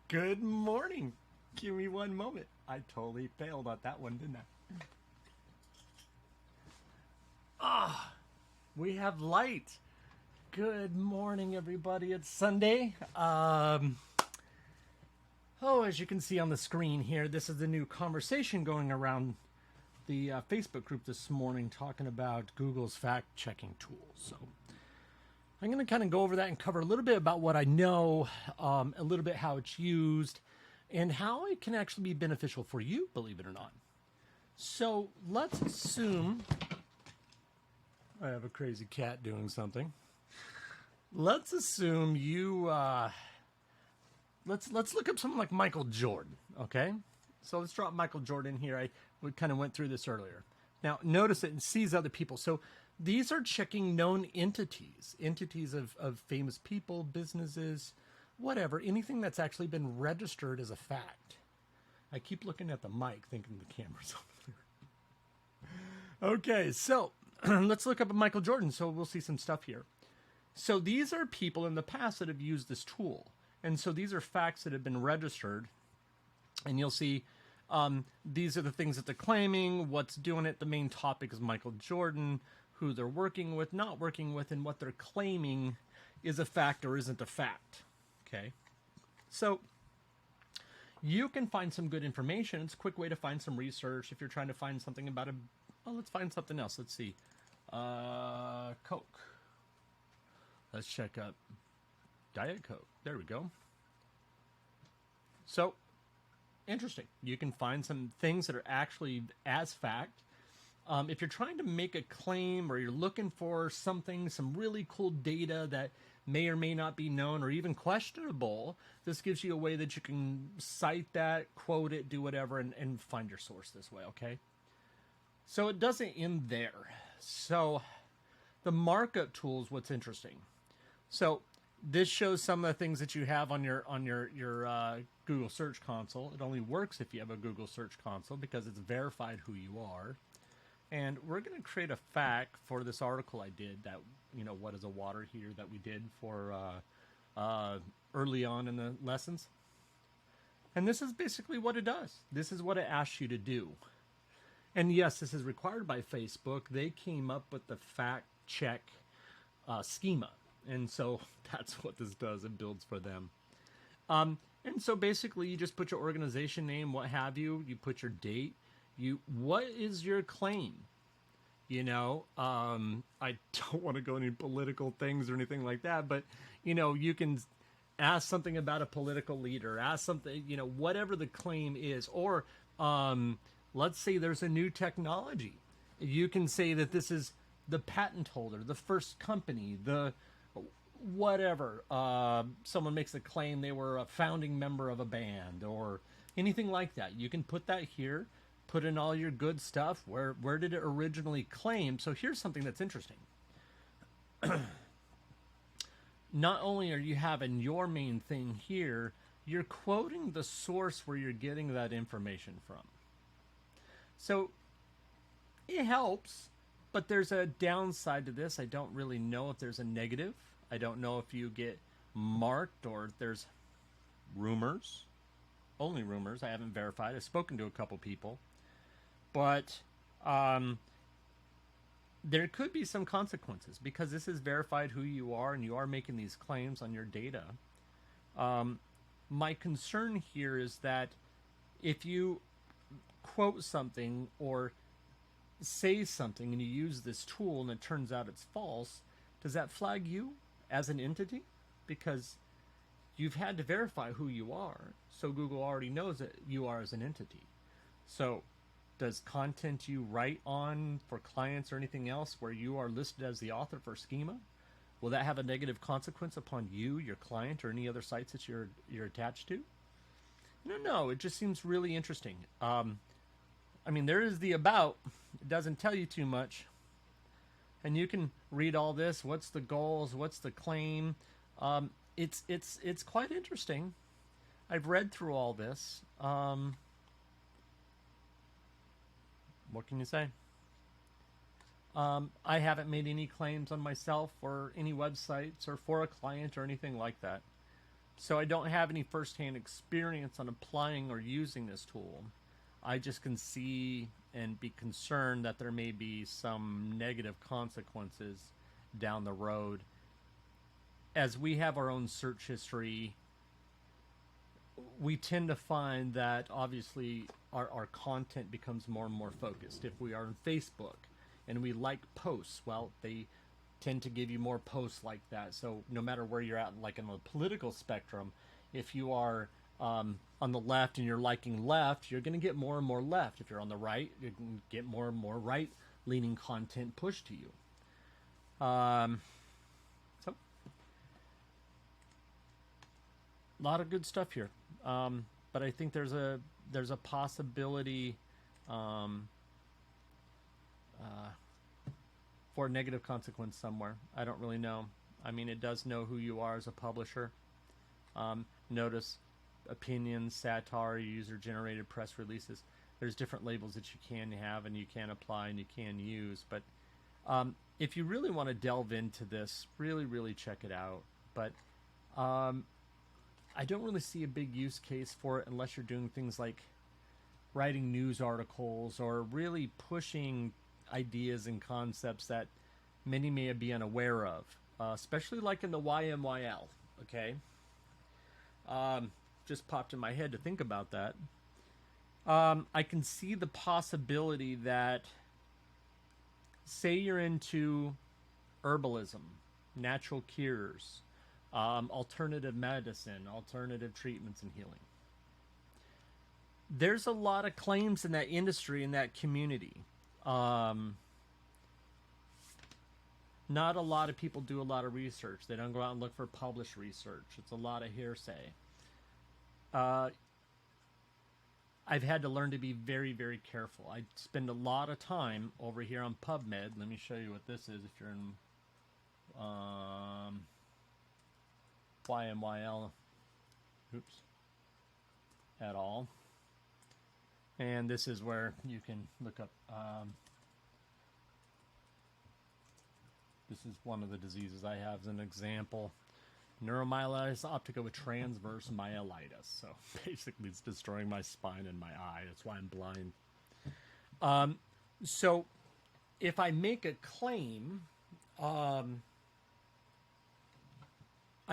Good morning. Give me one moment. I totally failed at that one, didn't I? We have light. Good morning, everybody. It's Sunday. As you can see on the screen here, this is the new conversation going around the Facebook group this morning talking about Google's fact-checking tools. So I'm going to kind of go over that and cover a little bit about what I know, a little bit how it's used, and how it can actually be beneficial for you, believe it or not. So let's assume I have a crazy cat doing something. Let's assume you, let's look up someone like Michael Jordan, okay? So let's drop Michael Jordan here. We kind of went through this earlier. Now notice it and sees other people. So these are checking known entities of famous people, businesses, whatever, anything that's actually been registered as a fact. I keep looking at the mic thinking the camera's over there. Okay, so let's look up at Michael Jordan. So we'll see some stuff here. So these are people in the past that have used this tool. And so these are facts that have been registered. And you'll see these are the things that they're claiming, what's doing it. The main topic is Michael Jordan, who they're working with, not working with, and what they're claiming is a fact or isn't a fact. Okay? So you can find some good information. It's a quick way to find some research if you're trying to find something about let's find something else. Let's see. Coke. Let's check up Diet Coke. There we go. So, interesting. You can find some things that are actually as fact. If you're trying to make a claim or you're looking for something, some really cool data that may or may not be known or even questionable, this gives you a way that you can cite that, quote it, do whatever, and find your source this way, okay? So it doesn't end there. So the markup tools, what's interesting. So this shows some of the things that you have on your Google Search Console. It only works if you have a Google Search Console because it's verified who you are. And we're going to create a fact for this article I did that, what is a water heater that we did for early on in the lessons. And this is basically what it does. This is what it asks you to do. And yes, this is required by Facebook. They came up with the fact check schema. And so that's what this does. It builds for them. And so basically you just put your organization name, what have you. You put your date. What is your claim? I don't want to go into political things or anything like that, but you can ask something about a political leader, ask something, whatever the claim is, or let's say there's a new technology. You can say that this is the patent holder, the first company, the whatever. Someone makes a claim they were a founding member of a band or anything like that. You can put that here. Put in all your good stuff. Where did it originally claim? So here's something that's interesting. Not only are you having your main thing here, you're quoting the source where you're getting that information from. So it helps, but there's a downside to this. I don't really know if there's a negative. I don't know if you get marked or there's rumors. Only rumors. I haven't verified. I've spoken to a couple people. But there could be some consequences because this is verified who you are and you are making these claims on your data. My concern here is that if you quote something or say something and you use this tool and it turns out it's false, does that flag you as an entity? Because you've had to verify who you are, so Google already knows that you are as an entity. So does content you write on for clients or anything else where you are listed as the author for Schema, will that have a negative consequence upon you, your client, or any other sites that you're attached to? No, it just seems really interesting. There is the about. It doesn't tell you too much. And you can read all this. What's the goals? What's the claim? It's quite interesting. I've read through all this. What can you say? I haven't made any claims on myself or any websites or for a client or anything like that. So I don't have any firsthand experience on applying or using this tool. I just can see and be concerned that there may be some negative consequences down the road. As we have our own search history, we tend to find that obviously our content becomes more and more focused. If we are on Facebook and we like posts, well, they tend to give you more posts like that. So no matter where you're at, like in the political spectrum, if you are on the left and you're liking left, you're going to get more and more left. If you're on the right, you can get more and more right-leaning content pushed to you. So a lot of good stuff here. But I think there's a possibility for a negative consequence somewhere. I don't really know. I mean, it does know who you are as a publisher. Notice opinions, satire, user-generated press releases. There's different labels that you can have and you can apply and you can use. But if you really want to delve into this, really check it out. But I don't really see a big use case for it unless you're doing things like writing news articles or really pushing ideas and concepts that many may be unaware of, especially like in the YMYL. Okay, just popped in my head to think about that. I can see the possibility that, say you're into herbalism, natural cures, alternative medicine, alternative treatments and healing. There's a lot of claims in that industry, in that community. Not a lot of people do a lot of research. They don't go out and look for published research. It's a lot of hearsay. I've had to learn to be very careful. I spend a lot of time over here on PubMed. Let me show you what this is if you're in YMYL. Oops. At all. And this is where you can look up. This is one of the diseases I have as an example. Neuromyelitis optica with transverse myelitis. So basically it's destroying my spine and my eye. That's why I'm blind. So if I make a claim, I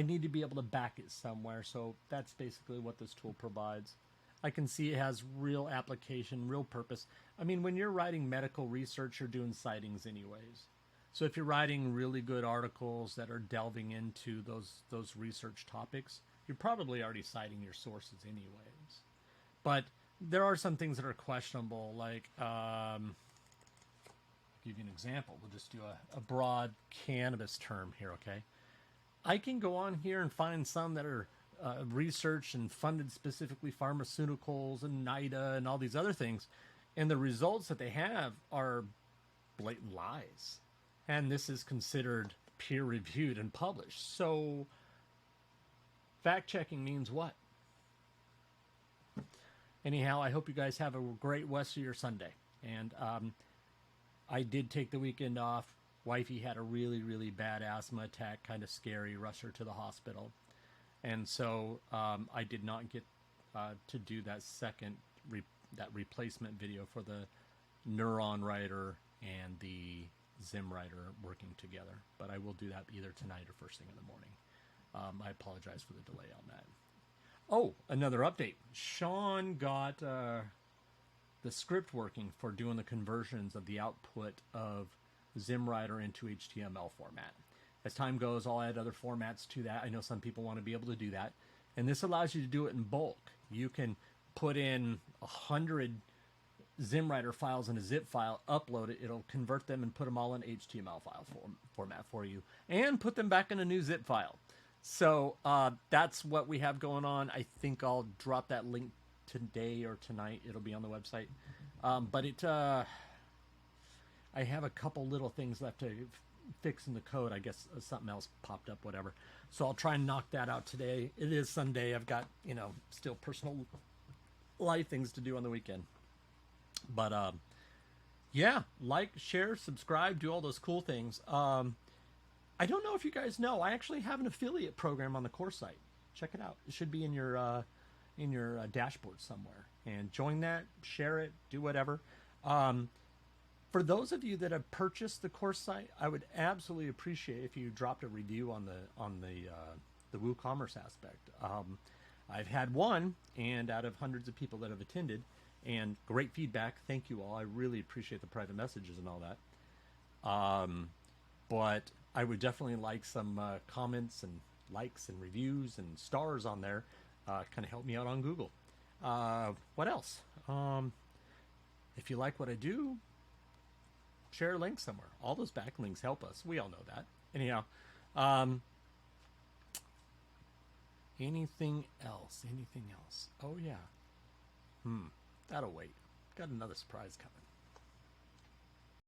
need to be able to back it somewhere. So that's basically what this tool provides. I can see it has real application, real purpose. I mean, when you're writing medical research, you're doing sightings anyways. So if you're writing really good articles that are delving into those research topics, you're probably already citing your sources anyways. But there are some things that are questionable, like, give you an example. We'll just do a broad cannabis term here, okay? I can go on here and find some that are researched and funded specifically pharmaceuticals and NIDA and all these other things. And the results that they have are blatant lies. And this is considered peer-reviewed and published. So fact-checking means what? Anyhow, I hope you guys have a great rest of your Sunday. And I did take the weekend off. Wifey had a really bad asthma attack, kind of scary, rushed her to the hospital. And so I did not get to do that that replacement video for the Neuron Writer and the Zim Writer working together. But I will do that either tonight or first thing in the morning. I apologize for the delay on that. Oh, another update. Sean got the script working for doing the conversions of the output of Zim Writer into HTML format. As time goes, I'll add other formats to that. I know some people want to be able to do that. And this allows you to do it in bulk. You can put in 100 ZimWriter files in a zip file, upload it, it'll convert them and put them all in HTML file format for you, and put them back in a new zip file. So that's what we have going on. I think I'll drop that link today or tonight. It'll be on the website. But I have a couple little things left to fix in the code. I guess something else popped up, whatever. So I'll try and knock that out today. It is Sunday. I've got, still personal life things to do on the weekend. But yeah, like, share, subscribe, do all those cool things. I don't know if you guys know, I actually have an affiliate program on the course site. check it out. It should be in your dashboard somewhere. And join that, share it, do whatever. For those of you that have purchased the course site, I would absolutely appreciate if you dropped a review on the WooCommerce aspect. I've had one, and out of hundreds of people that have attended, and great feedback. Thank you all. I really appreciate the private messages and all that. But I would definitely like some comments and likes and reviews and stars on there. Kind of help me out on Google. What else? If you like what I do, share a link somewhere. All those backlinks help us. We all know that. Anyhow, anything else? Anything else? Oh, yeah. That'll wait. Got another surprise coming.